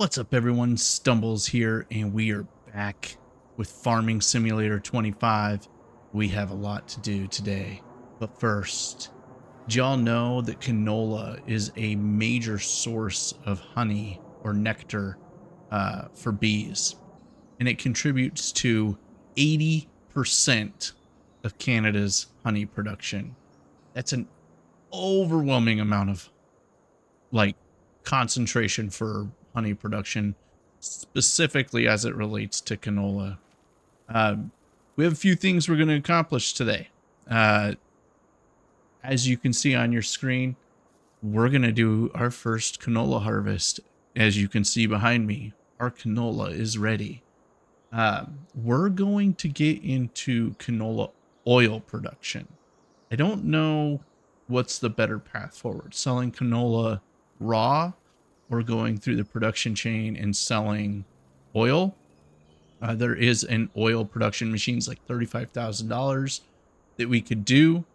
What's up, everyone? Stumblzz here, and we are back with Farming Simulator 25. We have a lot to do today, but first, do y'all know that canola is a major source of honey or nectar for bees, and it contributes to 80% of Canada's honey production. That's an overwhelming amount of concentration for honey production, specifically as it relates to canola. We have a few things we're going to accomplish today. As you can see on your screen, we're going to do our first canola harvest. As you can see behind me, our canola is ready. We're going to get into canola oil production. I don't know what's the better path forward, selling canola raw or going through the production chain and selling oil. There is an oil production machines like $35,000 that we could do.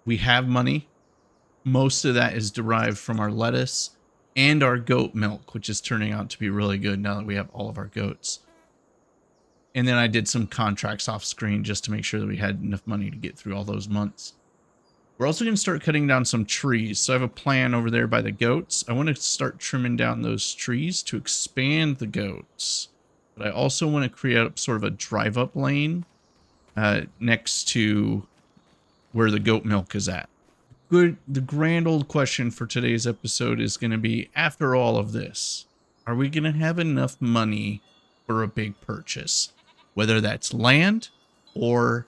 We have money. Most of that is derived from our lettuce and our goat milk, which is turning out to be really good now that we have all of our goats. And then I did some contracts off screen just to make sure that we had enough money to get through all those months. We're also going to start cutting down some trees. So I have a plan over there by the goats. I want to start trimming down those trees to expand the goats. But I also want to create sort of a drive-up lane next to where the goat milk is at. The grand old question for today's episode is going to be, after all of this, are we going to have enough money for a big purchase? Whether that's land, or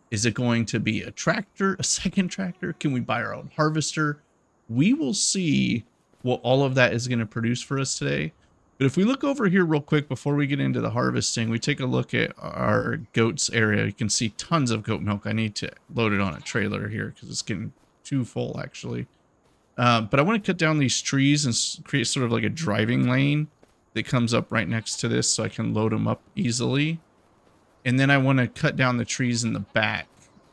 is it going to be a tractor, a second tractor? Can we buy our own harvester? We will see what all of that is going to produce for us today. But if we look over here real quick before we get into the harvesting, we take a look at our goats area. You can see tons of goat milk. I need to load it on a trailer here because it's getting too full, actually. But I want to cut down these trees and create sort of like a driving lane that comes up right next to this so I can load them up easily. And then I want to cut down the trees in the back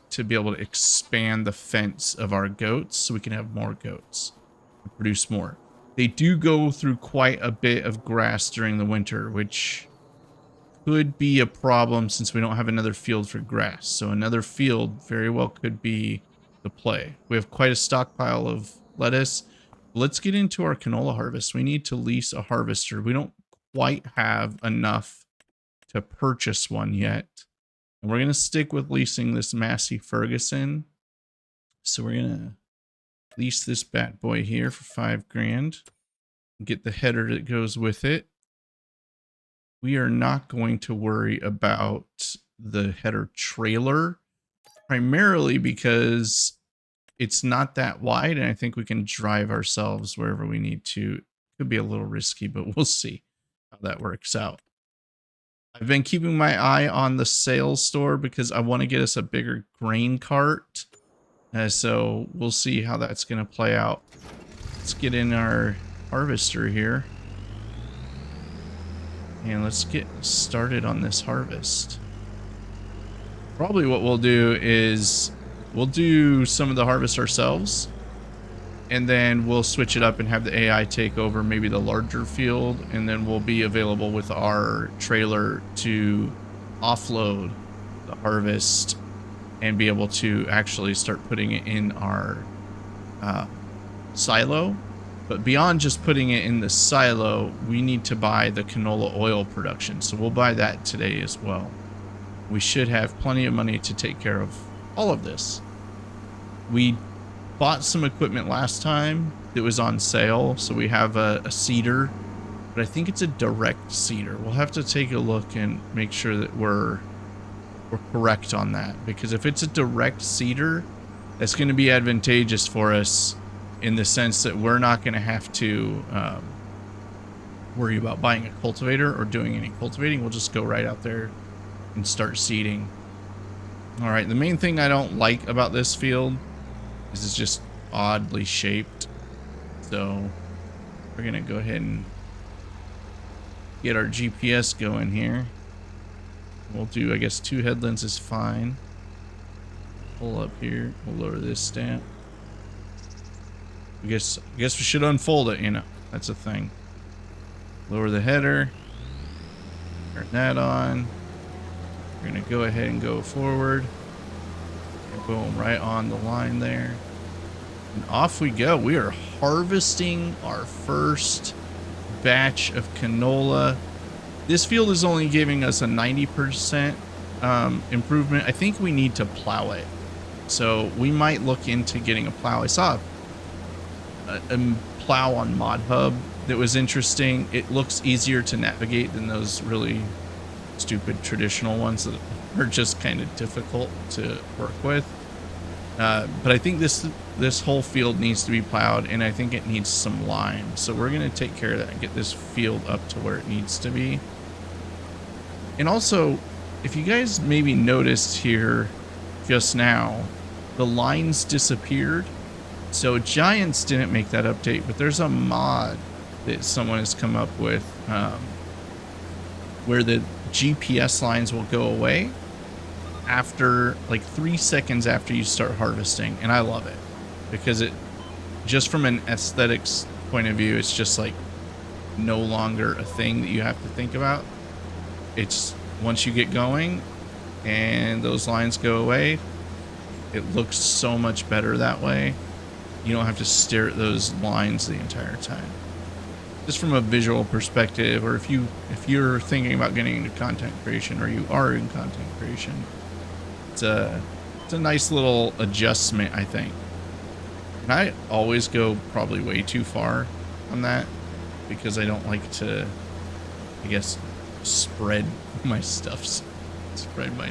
to be able to expand the fence of our goats so we can have more goats and produce more. They do go through quite a bit of grass during the winter, which could be a problem since we don't have another field for grass. So another field very well could be the play. We have quite a stockpile of lettuce. Let's get into our canola harvest. We need to lease a harvester. We don't quite have enough to purchase one yet. And we're going to stick with leasing this Massey Ferguson. So we're going to lease this bad boy here for $5,000. Get the header that goes with it. We are not going to worry about the header trailer, primarily because it's not that wide, and I think we can drive ourselves wherever we need to. Could be a little risky, but we'll see how that works out. I've been keeping my eye on the sales store because I want to get us a bigger grain cart. So we'll see how that's going to play out. Let's get in our harvester here. And let's get started on this harvest. Probably what we'll do is we'll do some of the harvest ourselves. And then we'll switch it up and have the AI take over maybe the larger field. And then we'll be available with our trailer to offload the harvest and be able to actually start putting it in our silo. But beyond just putting it in the silo, we need to buy the canola oil production. So we'll buy that today as well. We should have plenty of money to take care of all of this. We bought some equipment last time that was on sale. So we have a seeder, but I think it's a direct seeder. We'll have to take a look and make sure that we're correct on that, because if it's a direct seeder, that's going to be advantageous for us in the sense that we're not going to have to worry about buying a cultivator or doing any cultivating. We'll just go right out there and start seeding. All right, the main thing I don't like about this field is it's just oddly shaped. So we're going to go ahead and get our GPS going here. We'll do, I guess, 2 headlands is fine. Pull up here. We'll lower this stamp. I guess we should unfold it, you know. That's a thing. Lower the header. Turn that on. We're going to go ahead and go forward. And boom, right on the line there. And off we go. We are harvesting our first batch of canola. This field is only giving us a 90% improvement. I think we need to plow it. So we might look into getting a plow. I saw a plow on ModHub that was interesting. It looks easier to navigate than those really stupid traditional ones that are just kind of difficult to work with. But I think this whole field needs to be plowed, and I think it needs some lime. So we're going to take care of that and get this field up to where it needs to be. And also, if you guys maybe noticed here just now, the lines disappeared. So Giants didn't make that update, but there's a mod that someone has come up with where the GPS lines will go away after like 3 seconds after you start harvesting. And I love it because it just from an aesthetics point of view, it's just like no longer a thing that you have to think about. It's once you get going and those lines go away, it looks so much better that way. You don't have to stare at those lines the entire time. Just from a visual perspective, or if you're thinking about getting into content creation, or you are in content creation, it's a nice little adjustment, I think. And I always go probably way too far on that because I don't like to, I guess, spread my stuff, spread my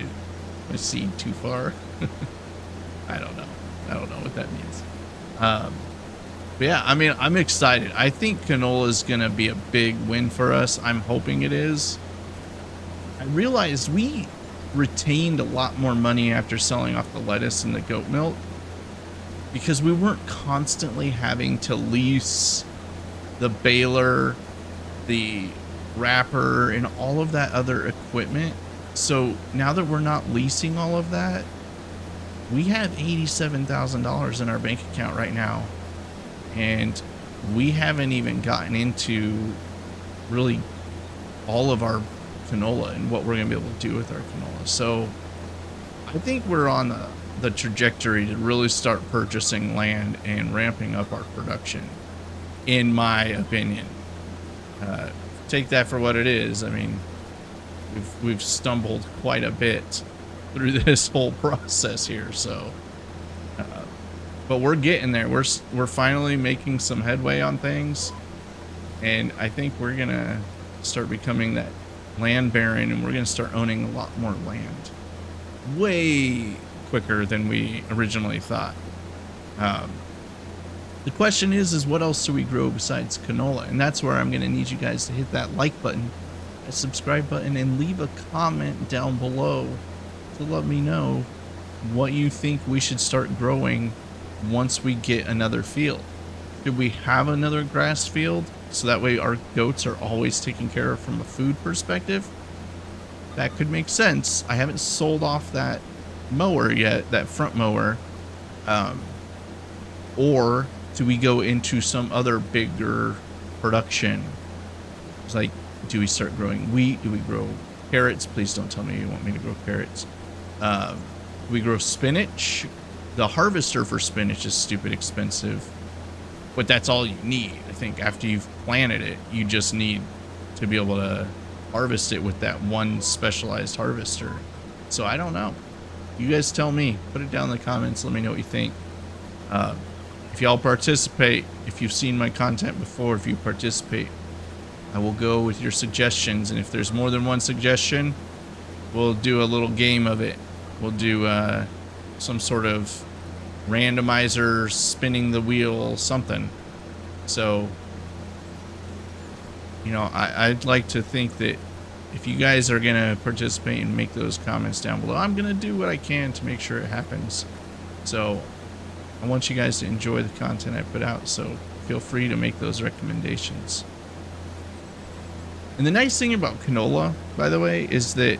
seed too far. I don't know what that means. But yeah, I mean, I'm excited. I think canola is going to be a big win for us. I'm hoping it is. I realized we retained a lot more money after selling off the lettuce and the goat milk because we weren't constantly having to lease the baler, the wrapper, and all of that other equipment. So now that we're not leasing all of that, we have $87,000 in our bank account right now, and we haven't even gotten into really all of our canola and what we're going to be able to do with our canola. So I think we're on the trajectory to really start purchasing land and ramping up our production, in my opinion. Take that for what it is. I mean, we've stumbled quite a bit through this whole process here, so but we're getting there. We're finally making some headway on things, and I think we're gonna start becoming that land baron, and we're gonna start owning a lot more land way quicker than we originally thought. The question is what else do we grow besides canola? And that's where I'm gonna need you guys to hit that like button, that subscribe button, and leave a comment down below to let me know what you think we should start growing once we get another field. Should we have another grass field so that way our goats are always taken care of from a food perspective? That could make sense. I haven't sold off that mower yet, that front mower. Or do we go into some other bigger production? It's like, do we start growing wheat? Do we grow carrots? Please don't tell me you want me to grow carrots. We grow spinach. The harvester for spinach is stupid expensive, but that's all you need. I think after you've planted it, you just need to be able to harvest it with that one specialized harvester. So I don't know. You guys tell me. Put it down in the comments. Let me know what you think. If y'all participate, if you've seen my content before, if you participate, I will go with your suggestions. And if there's more than one suggestion, we'll do a little game of it. We'll do some sort of randomizer, spinning the wheel, something. So, you know, I'd like to think that if you guys are going to participate and make those comments down below, I'm going to do what I can to make sure it happens. So I want you guys to enjoy the content I put out, so feel free to make those recommendations. And the nice thing about canola, by the way, is that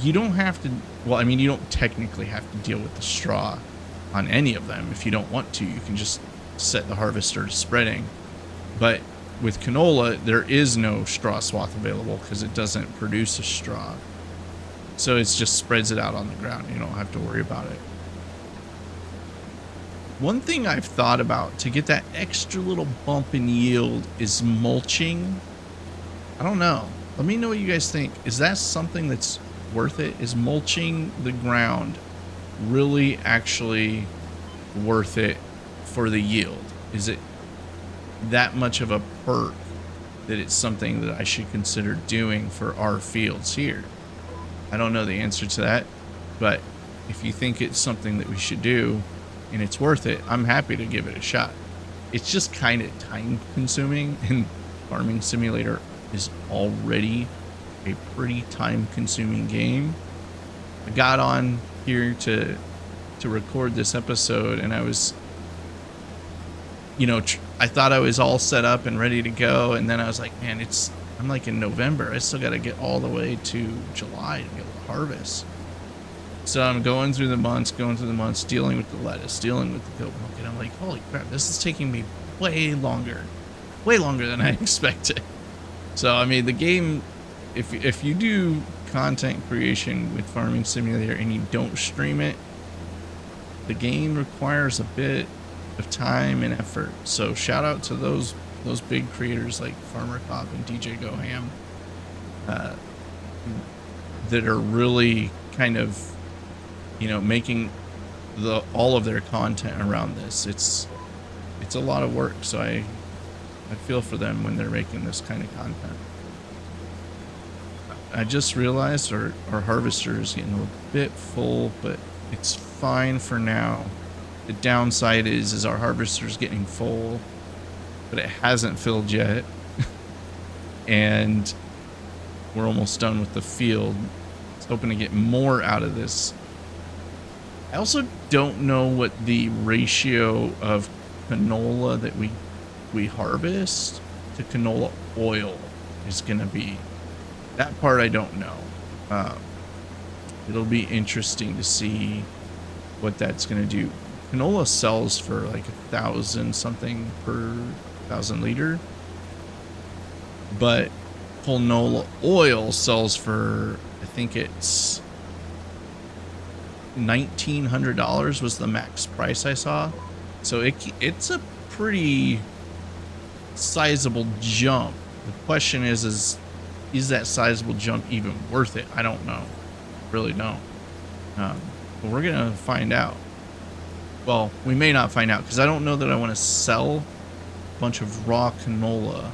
you don't have to, well, I mean, you don't technically have to deal with the straw on any of them. If you don't want to, you can just set the harvester to spreading. But with canola, there is no straw swath available because it doesn't produce a straw. So it just spreads it out on the ground. You don't have to worry about it. One thing I've thought about to get that extra little bump in yield is mulching. I don't know. Let me know what you guys think. Is that something that's worth it? Is mulching the ground really actually worth it for the yield? Is it that much of a perk that it's something that I should consider doing for our fields here? I don't know the answer to that, but if you think it's something that we should do and it's worth it, I'm happy to give it a shot. It's just kind of time consuming, and Farming Simulator is already a pretty time consuming game. I got on here to record this episode, and I was, you know, I thought I was all set up and ready to go, and then I was like, man, I'm like in November. I still got to get all the way to July to be able to harvest. So I'm going through the months, dealing with the lettuce, dealing with the goat milk, and I'm like, holy crap, this is taking me way longer than I expected. So I mean, the game, if you do content creation with Farming Simulator and you don't stream it, the game requires a bit of time and effort. So shout out to those big creators like Farmer Cop and DJ Go Ham, that are really kind of, you know, making all of their content around this. It's a lot of work, so I feel for them when they're making this kind of content. I just realized our harvester is getting a bit full, but it's fine for now. The downside is our harvester is getting full, but it hasn't filled yet. And we're almost done with the field. It's hoping to get more out of this. I also don't know what the ratio of canola that we harvest to canola oil is going to be. That part I don't know. It'll be interesting to see what that's going to do. Canola sells for like 1,000 something per 1,000 liter, but canola oil sells for, I think it's $1,900 was the max price I saw. So it's a pretty sizable jump. The question is that sizable jump even worth it? I don't know. Really don't. But we're gonna find out. Well, we may not find out, because I don't know that I want to sell a bunch of raw canola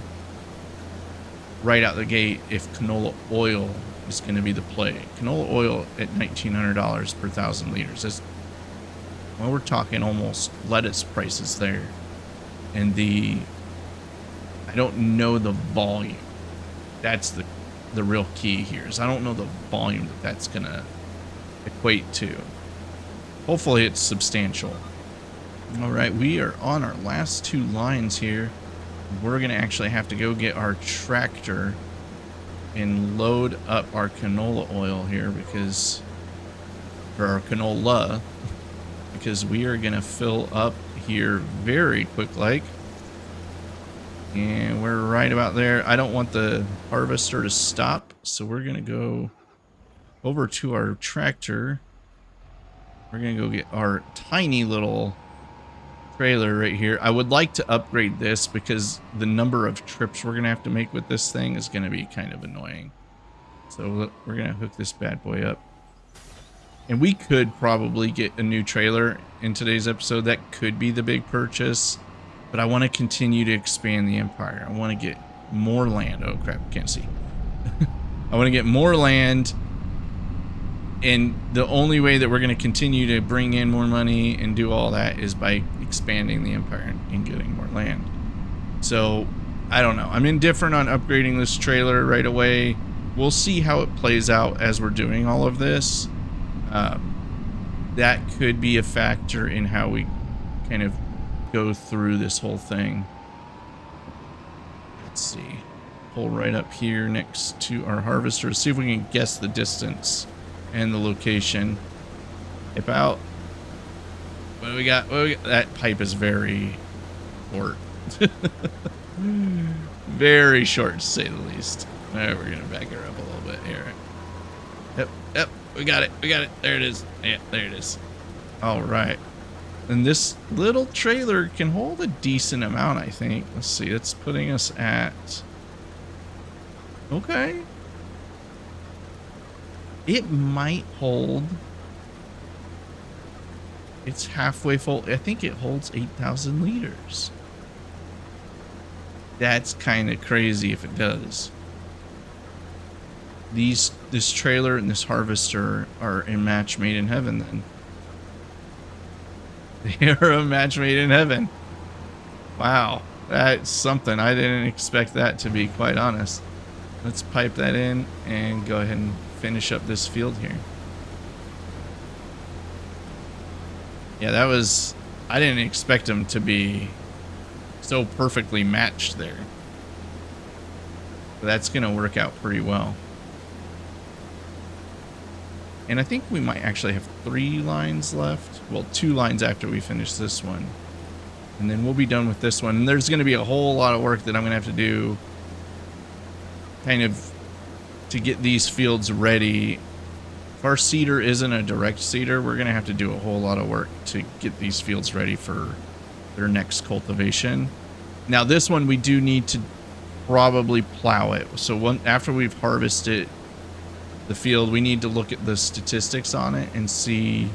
right out the gate if canola oil is going to be the play. Canola oil at $1,900 per 1,000 liters. Well, we're talking almost lettuce prices there. And I don't know the volume. That's the real key here, is I don't know the volume that's going to equate to. Hopefully it's substantial. All right, we are on our last two lines here. We're going to actually have to go get our tractor and load up our canola oil here because we are going to fill up here very quick like. And we're right about there. I don't want the harvester to stop, so we're going to go over to our tractor. We're going to go get our tiny little trailer right here. I would like to upgrade this because the number of trips we're going to have to make with this thing is going to be kind of annoying. So we're going to hook this bad boy up. And we could probably get a new trailer in today's episode. That could be the big purchase. But I want to continue to expand the empire. I want to get more land. Oh, crap. Can't see. I want to get more land. And the only way that we're going to continue to bring in more money and do all that is by expanding the empire and getting more land. So, I don't know. I'm indifferent on upgrading this trailer right away. We'll see how it plays out as we're doing all of this. That could be a factor in how we kind of go through this whole thing. Let's see. Pull right up here next to our harvester. See if we can guess the distance and the location. About what do we got? That pipe is very short. Very short, to say the least. All right, we're gonna back her up a little bit here. Yep, we got it. There it is. Yeah, there it is. All right. And this little trailer can hold a decent amount, I think. Let's see, it's putting us at... Okay. It might hold... It's halfway full. I think it holds 8,000 liters. That's kind of crazy if it does. This trailer and this harvester are a match made in heaven then. They are a match made in heaven. Wow. That's something. I didn't expect that, to be quite honest. Let's pipe that in and go ahead and finish up this field here. Yeah, that was... I didn't expect them to be so perfectly matched there. But that's going to work out pretty well. And I think we might actually have 3 lines left. Well, 2 lines after we finish this one. And then we'll be done with this one. And there's going to be a whole lot of work that I'm going to have to do kind of to get these fields ready. If our seeder isn't a direct seeder, we're going to have to do a whole lot of work to get these fields ready for their next cultivation. Now, this one we do need to probably plow it. So after we've harvested the field, we need to look at the statistics on it and see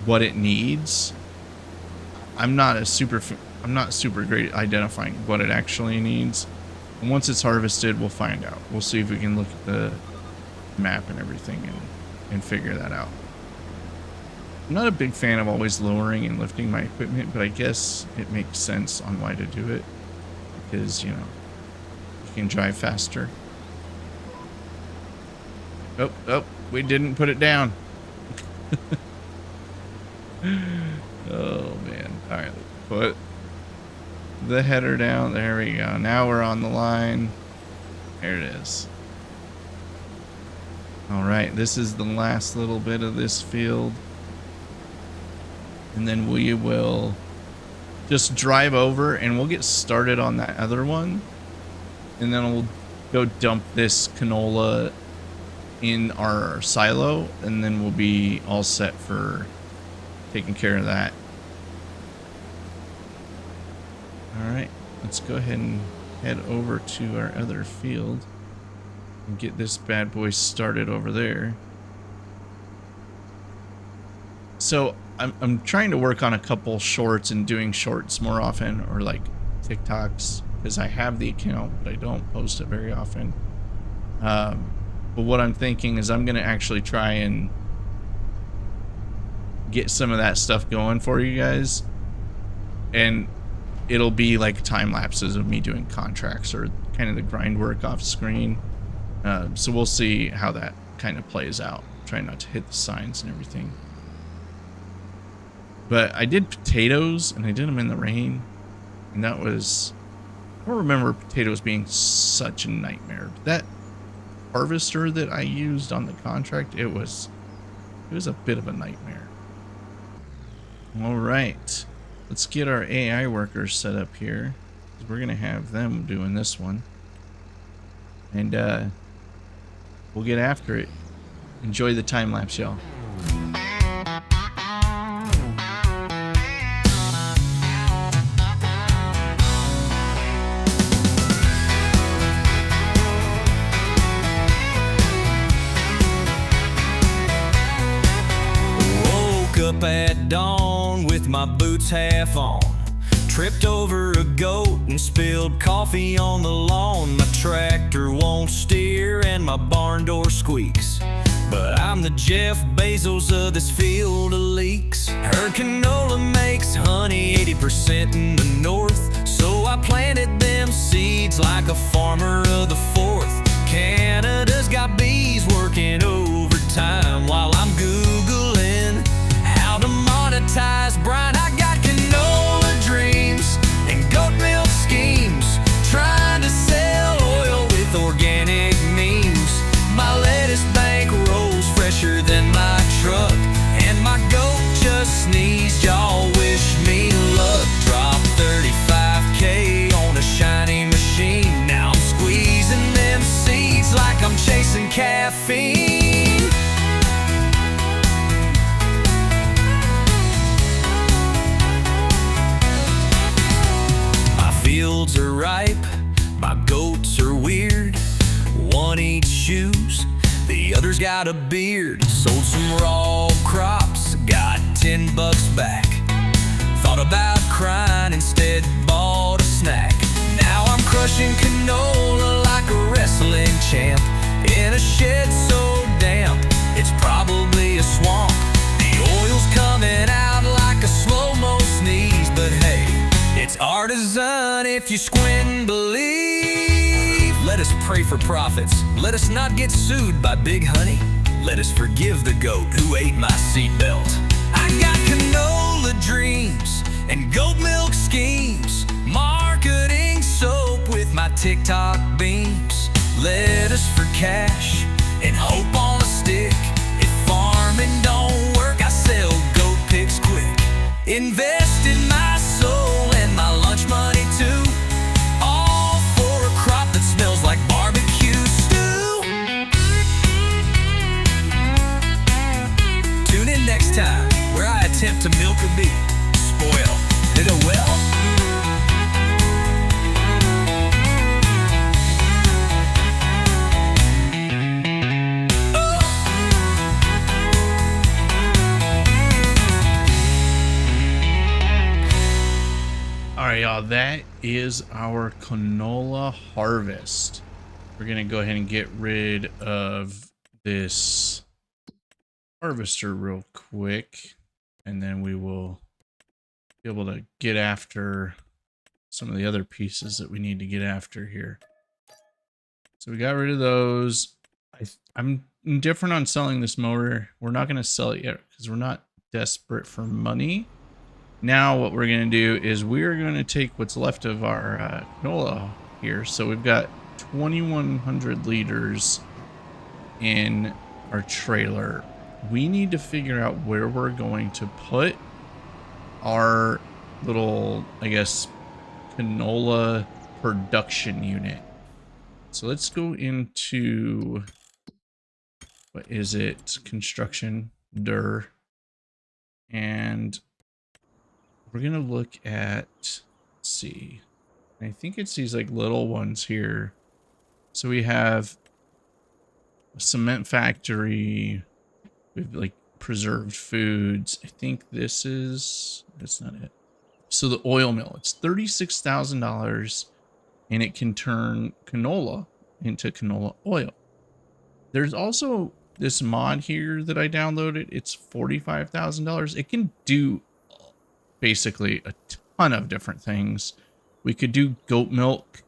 what it needs. I'm not super great at identifying what it actually needs. And once it's harvested, we'll find out. We'll see if we can look at the map and everything and figure that out. I'm not a big fan of always lowering and lifting my equipment, but I guess it makes sense on why to do it, because, you know, you can drive faster. Oh, we didn't put it down. Oh, man. All right, let's put the header down. There we go. Now we're on the line. There it is. All right, this is the last little bit of this field. And then we will just drive over and we'll get started on that other one. And then we'll go dump this canola in our silo, and then we'll be all set for taking care of that. All right, let's go ahead and head over to our other field and get this bad boy started over there. So I'm trying to work on a couple shorts and doing shorts more often, or like TikToks, because I have the account, but I don't post it very often. But what I'm thinking is I'm going to actually try and get some of that stuff going for you guys. And it'll be like time lapses of me doing contracts or kind of the grind work off screen. So we'll see how that kind of plays out. Try not to hit the signs and everything. But I did potatoes, and I did them in the rain. And that was... I don't remember potatoes being such a nightmare. That harvester that I used on the contract, it was a bit of a nightmare. All right, let's get our AI workers set up here. We're gonna have them doing this one, and we'll get after it. Enjoy the time lapse, y'all. Up at dawn with my boots half on, tripped over a goat and spilled coffee on the lawn. My tractor won't steer and my barn door squeaks, but I'm the Jeff Bezos of this field of leeks. Her canola makes honey 80% in the north, so I planted them seeds like a farmer of the fourth. Canada's got bees working overtime while I'm Googling how to monetize brine. I got canola dreams and goat milk schemes, trying to sell oil with organic memes. My lettuce bank rolls fresher than my truck, and my goat just sneezed. Y'all wish me luck. Drop 35K on a shiny machine. Now caffeine. My fields are ripe, my goats are weird. One eats shoes, the other's got a beard. Sold some raw crops, got $10 back. Thought about crying, instead bought a snack. Now I'm crushing canola like a wrestling champ in a shed so damp, it's probably a swamp. The oil's coming out like a slow-mo sneeze, but hey, it's artisan if you squint and believe. Let us pray for profits. Let us not get sued by Big Honey. Let us forgive the goat who ate my seatbelt. I got canola dreams and goat milk schemes, marketing soap with my TikTok beams. Lettuce for cash and hope on a stick. If farming don't work, I sell goat pigs quick. Invest in my soul and my lunch money too, all for a crop that smells like barbecue stew. Tune in next time where I attempt to milk a bee. Spoil, did it well. All right, y'all, that is our canola harvest. We're going to go ahead and get rid of this harvester real quick, and then we will be able to get after some of the other pieces that we need to get after here. So we got rid of those. I'm indifferent on selling this mower. We're not going to sell it yet because we're not desperate for money. Now what we're going to do is we're going to take what's left of our canola here. So we've got 2,100 liters in our trailer. We need to figure out where we're going to put our little, I guess, canola production unit. So let's go into, what is it? Construction, and we're gonna look at, let's see, I think it's these like little ones here. So we have a cement factory, we've like preserved foods. I think that's not it. So the oil mill, it's $36,000 and it can turn canola into canola oil. There's also this mod here that I downloaded. It's $45,000. It can do basically a ton of different things. We could do goat milk,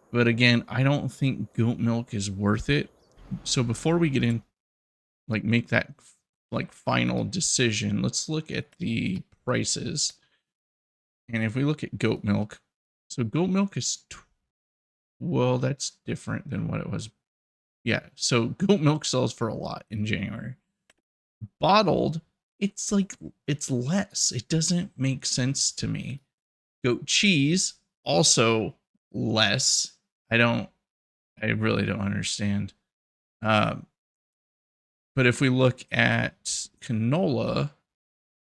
but again, I don't think goat milk is worth it. So before we get in, like, make that like final decision, let's look at the prices. And if we look at goat milk, so goat milk is well, that's different than what it was. Yeah, so goat milk sells for a lot in January. Bottled, it's like, it's less. It doesn't make sense to me. Goat cheese, also less. I really don't understand. But if we look at canola,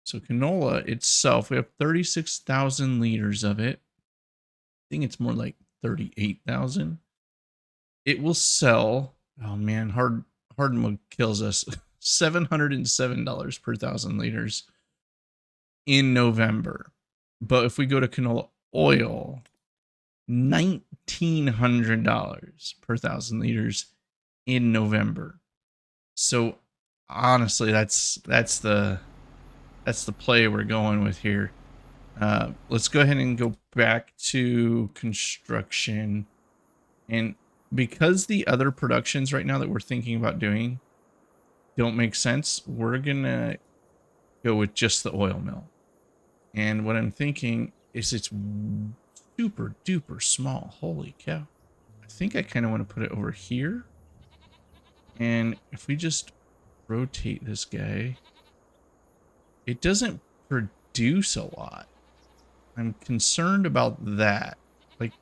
so canola itself, we have 36,000 liters of it. I think it's more like 38,000. It will sell, oh man, hard mode kills us, $707 per 1,000 liters in November. But if we go to canola oil, $1,900 per 1,000 liters in November. So honestly, that's the play we're going with here. Let's go ahead and go back to construction. And because the other productions right now that we're thinking about doing don't make sense, we're gonna go with just the oil mill. And what I'm thinking is it's super duper small. Holy cow. I think I kind of want to put it over here. And if we just rotate this guy, it doesn't produce a lot. I'm concerned about that. Like,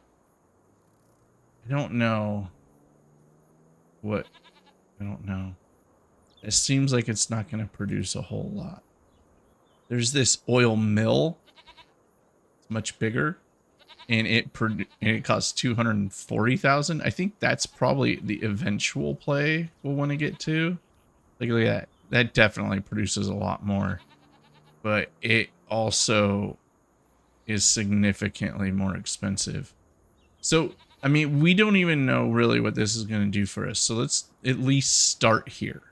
I don't know what I don't know. It seems like it's not going to produce a whole lot. There's this oil mill. It's much bigger. And it costs 240,000. I think that's probably the eventual play we'll want to get to. Like, look at that. That definitely produces a lot more. But it also is significantly more expensive. So, I mean, we don't even know really what this is going to do for us. So let's at least start here,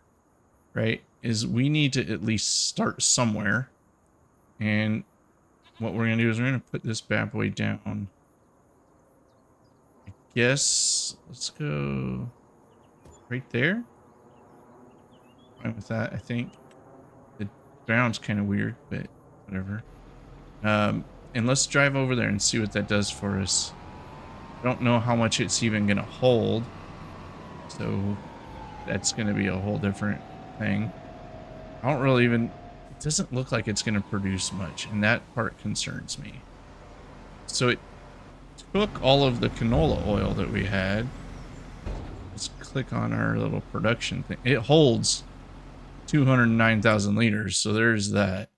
right? Is we need to at least start somewhere. And what we're going to do is we're going to put this bad boy down. I guess let's go right there. Fine with that, I think. The ground's kind of weird, but whatever. And let's drive over there and see what that does for us. I don't know how much it's even going to hold. So that's going to be a whole different thing. I don't really even... It doesn't look like it's going to produce much, and that part concerns me. So it took all of the canola oil that we had. Let's click on our little production thing. It holds 209,000 liters, so there's that.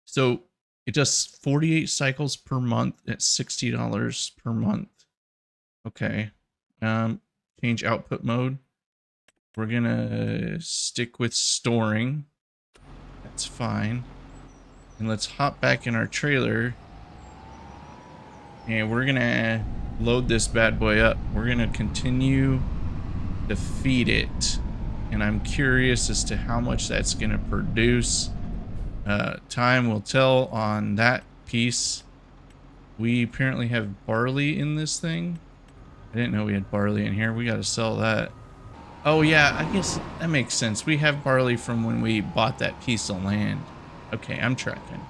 So it does 48 cycles per month at $60 per month. Okay. Change output mode. We're gonna stick with storing. That's fine. And let's hop back in our trailer. And we're gonna load this bad boy up. We're gonna continue to feed it. And I'm curious as to how much that's gonna produce. Time will tell on that piece. We apparently have barley in this thing. I didn't know we had barley in here. We gotta sell that. Oh yeah, I guess that makes sense. We have barley from when we bought that piece of land. Okay, I'm tracking.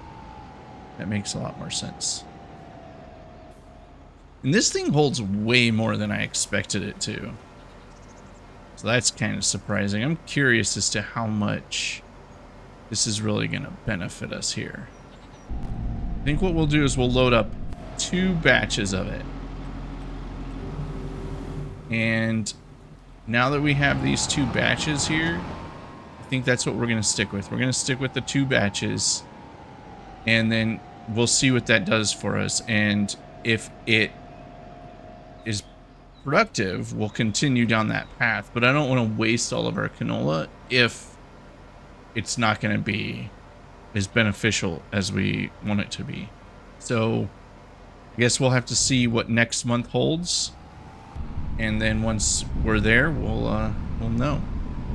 That makes a lot more sense. And this thing holds way more than I expected it to. So that's kind of surprising. I'm curious as to how much this is really going to benefit us here. I think what we'll do is we'll load up 2 batches of it. And now that we have these 2 batches here, I think that's what we're going to stick with. We're going to stick with the 2 batches. And then we'll see what that does for us. And if it is productive, we'll continue down that path. But I don't want to waste all of our canola if it's not going to be as beneficial as we want it to be. So I guess we'll have to see what next month holds. And then once we're there, we'll know.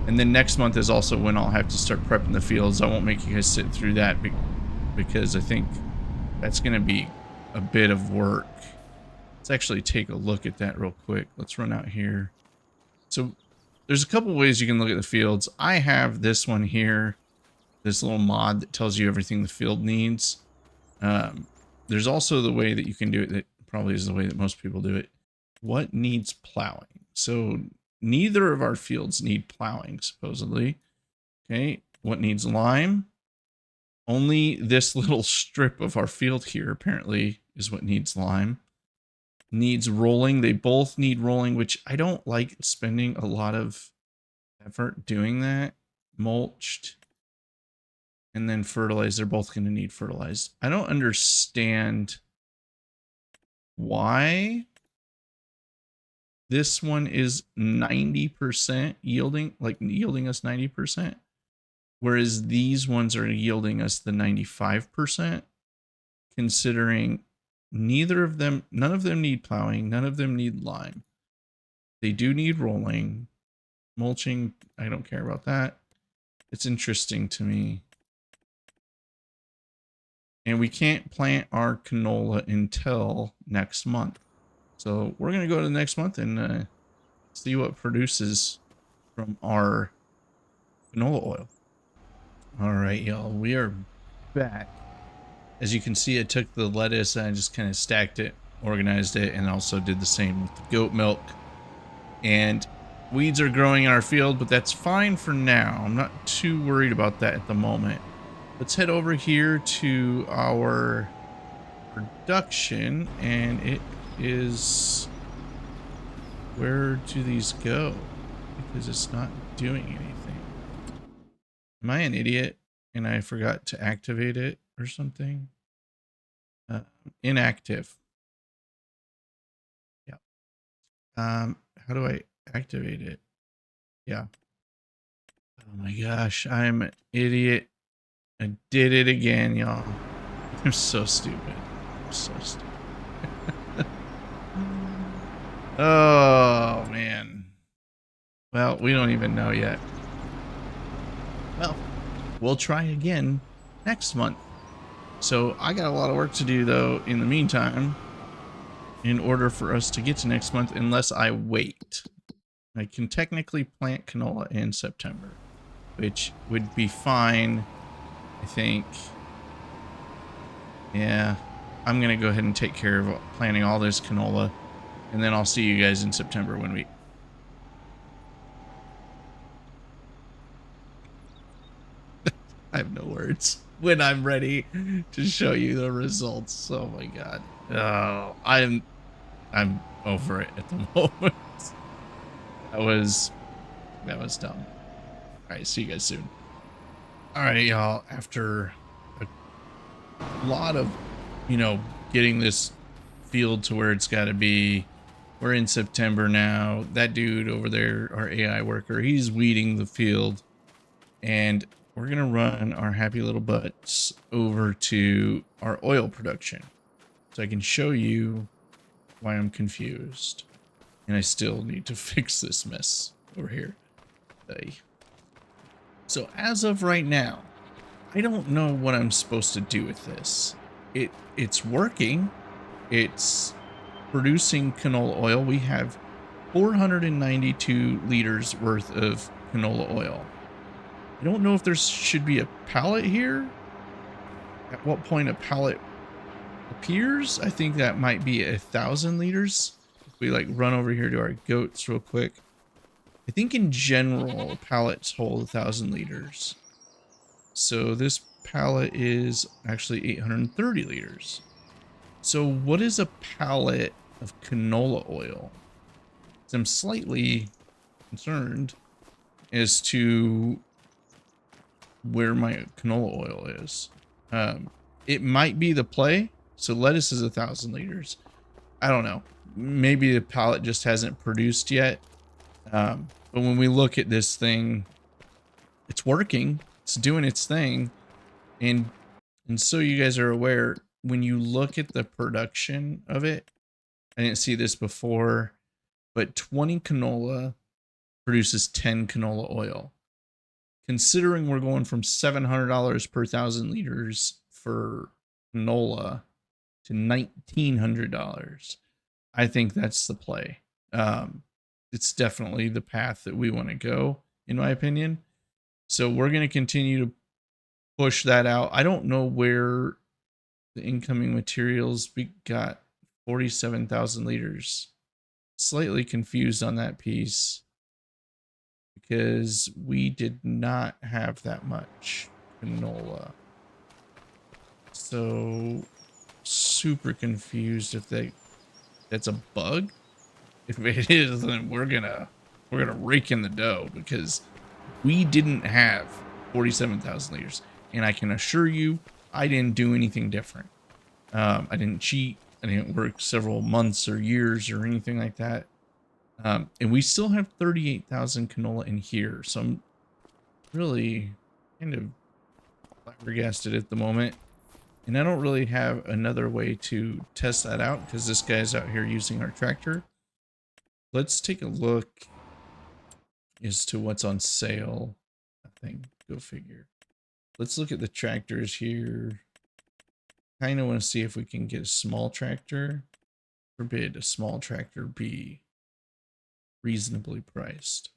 And then next month is also when I'll have to start prepping the fields. I won't make you guys sit through that because I think that's going to be a bit of work. Let's actually take a look at that real quick. Let's run out here. So there's a couple ways you can look at the fields. I have this one here, this little mod that tells you everything the field needs. There's also the way that you can do it that probably is the way that most people do it. What needs plowing? So neither of our fields need plowing, supposedly. Okay, what needs lime? Only this little strip of our field here apparently is what needs lime. Needs rolling. They both need rolling, which I don't like spending a lot of effort doing that. Mulched. And then fertilized. They're both going to need fertilized. I don't understand why this one is 90% yielding, like yielding us 90%, whereas these ones are yielding us the 95%, considering none of them need plowing, none of them need lime. They do need rolling. Mulching, I don't care about that. It's interesting to me. And we can't plant our canola until next month. So we're going to go to the next month and see what produces from our canola oil. All right, y'all, we are back. As you can see, I took the lettuce and I just kind of stacked it, organized it, and also did the same with the goat milk. And weeds are growing in our field, but that's fine for now. I'm not too worried about that at the moment. Let's head over here to our production, and it is Where do these go? Because it's not doing anything. Am I an idiot and I forgot to activate it or something? Inactive. Yeah. How do I activate it? Yeah. Oh my gosh, I'm an idiot. I did it again, y'all. I'm so stupid. I'm so stupid. Oh man. Well, we don't even know yet. Well, we'll try again next month. So I got a lot of work to do though in the meantime in order for us to get to next month unless I wait. I can technically plant canola in September, which would be fine, I think. Yeah, I'm going to go ahead and take care of planting all this canola, and then I'll see you guys in September when we... I have no words. When I'm ready to show you the results. Oh my god. Oh, I'm over it at the moment. That was dumb. All right, see you guys soon. All right, y'all. After a lot of, getting this field to where it's got to be, we're in September now. That dude over there, our AI worker, he's weeding the field, and we're gonna run our happy little butts over to our oil production so I can show you why I'm confused, and I still need to fix this mess over here. So as of right now, I don't know what I'm supposed to do with this. It's working. It's producing canola oil. We have 492 liters worth of canola oil. I don't know if there should be a pallet here. At what point a pallet appears? I think that might be 1,000 liters. If we like run over here to our goats real quick. I think in general, pallets hold 1,000 liters. So this pallet is actually 830 liters. So what is a pallet of canola oil? I'm slightly concerned as to where my canola oil is. It might be the play. So lettuce is 1,000 liters. I don't know. Maybe the pallet just hasn't produced yet. But when we look at this thing, it's working. It's doing its thing. And so you guys are aware, when you look at the production of it, I didn't see this before, but 20 canola produces 10 canola oil. Considering we're going from $700 per 1,000 liters for canola to $1,900, I think that's the play. It's definitely the path that we want to go, in my opinion. So we're going to continue to push that out. I don't know where the incoming materials, we got 47,000 liters. Slightly confused on that piece because we did not have that much canola. So super confused if that's a bug. If it is, then we're gonna rake in the dough because we didn't have 47,000 liters, and I can assure you, I didn't do anything different. I didn't cheat. I didn't work several months or years or anything like that. And we still have 38,000 canola in here, so I'm really kind of flabbergasted at the moment. And I don't really have another way to test that out because this guy's out here using our tractor. Let's take a look as to what's on sale. Nothing. Go figure. Let's look at the tractors here. Kind of want to see if we can get a small tractor. Forbid a small tractor be reasonably priced.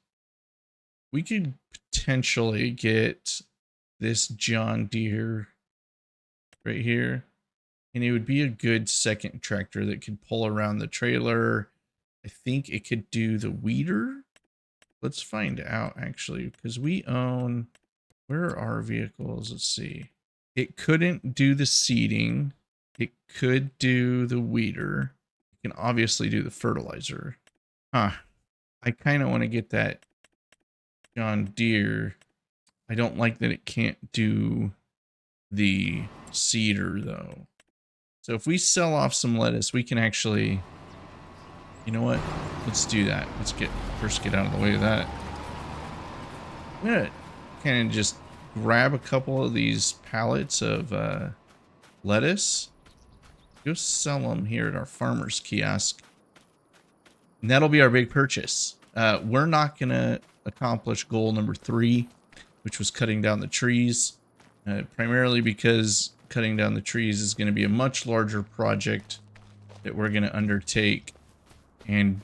We could potentially get this John Deere right here, and it would be a good second tractor that could pull around the trailer. I think it could do the weeder. Let's find out actually, because we own, where are our vehicles? Let's see. It couldn't do the seeding. It could do the weeder. It can obviously do the fertilizer. Huh. I kind of want to get that John Deere. I don't like that it can't do the cedar though. So if we sell off some lettuce, we can actually, you know what? Let's do that. Let's first get out of the way of that. I'm gonna kind of just grab a couple of these pallets of lettuce. Go sell them here at our farmer's kiosk. And that'll be our big purchase. We're not gonna accomplish goal number 3, which was cutting down the trees. Primarily because cutting down the trees is going to be a much larger project that we're going to undertake. And,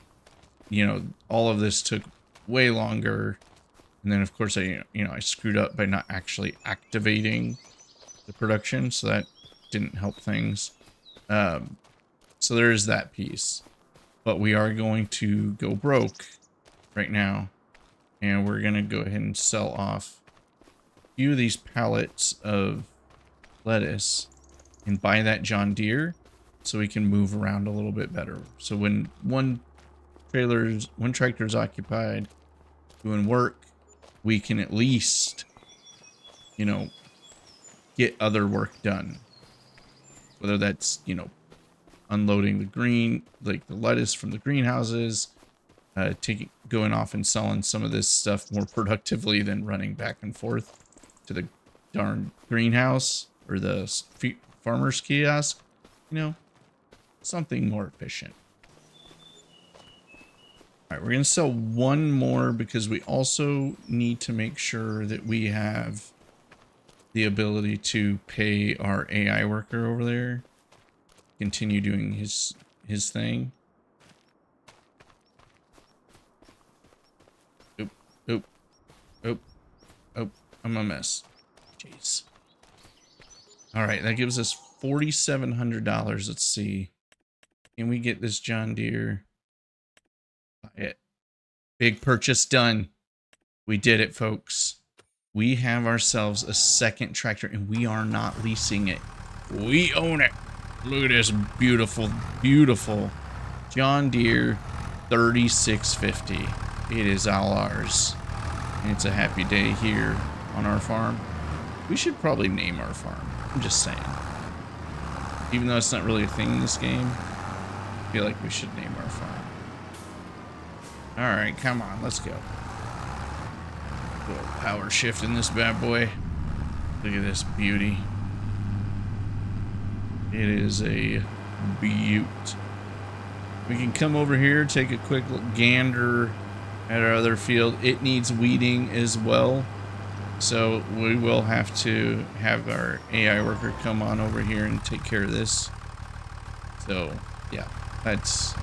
you know, all of this took way longer. And then, of course, I screwed up by not actually activating the production. So that didn't help things. So there's that piece. But we are going to go broke right now. And we're going to go ahead and sell off few of these pallets of lettuce and buy that John Deere so we can move around a little bit better. So when one tractor's occupied doing work, we can at least, you know, get other work done. Whether that's, you know, unloading the lettuce from the greenhouses, going off and selling some of this stuff more productively than running back and forth to the darn greenhouse or the farmer's kiosk, you know, something more efficient. All right, we're going to sell one more because we also need to make sure that we have the ability to pay our AI worker over there, continue doing his thing. Oh, I'm a mess. Jeez. All right, that gives us $4,700. Let's see. Can we get this John Deere? Buy it. Big purchase done. We did it, folks. We have ourselves a second tractor, and we are not leasing it. We own it. Look at this beautiful, beautiful John Deere 3650. It is all ours. And it's a happy day here on our farm. We should probably name our farm. I'm just saying. Even though it's not really a thing in this game, I feel like we should name our farm. Alright, come on, let's go. A little power shift in this bad boy. Look at this beauty. It is a beaut. We can come over here, take a quick gander at our other field. It needs weeding as well. So we will have to have our AI worker come on over here and take care of this. So yeah, that's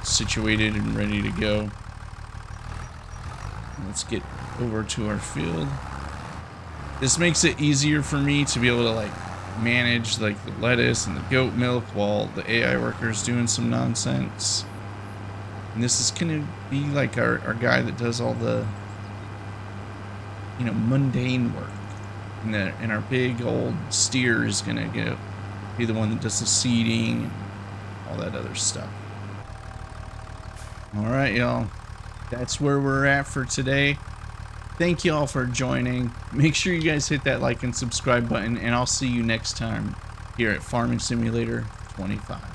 situated and ready to go. Let's get over to our field. This makes it easier for me to be able to like manage like the lettuce and the goat milk while the AI worker is doing some nonsense. And this is gonna be like our guy that does all the, you know, mundane work. And our big old steer is gonna be the one that does the seeding and all that other stuff. All right, y'all. That's where we're at for today. Thank you all for joining. Make sure you guys hit that like and subscribe button, and I'll see you next time here at Farming Simulator 25.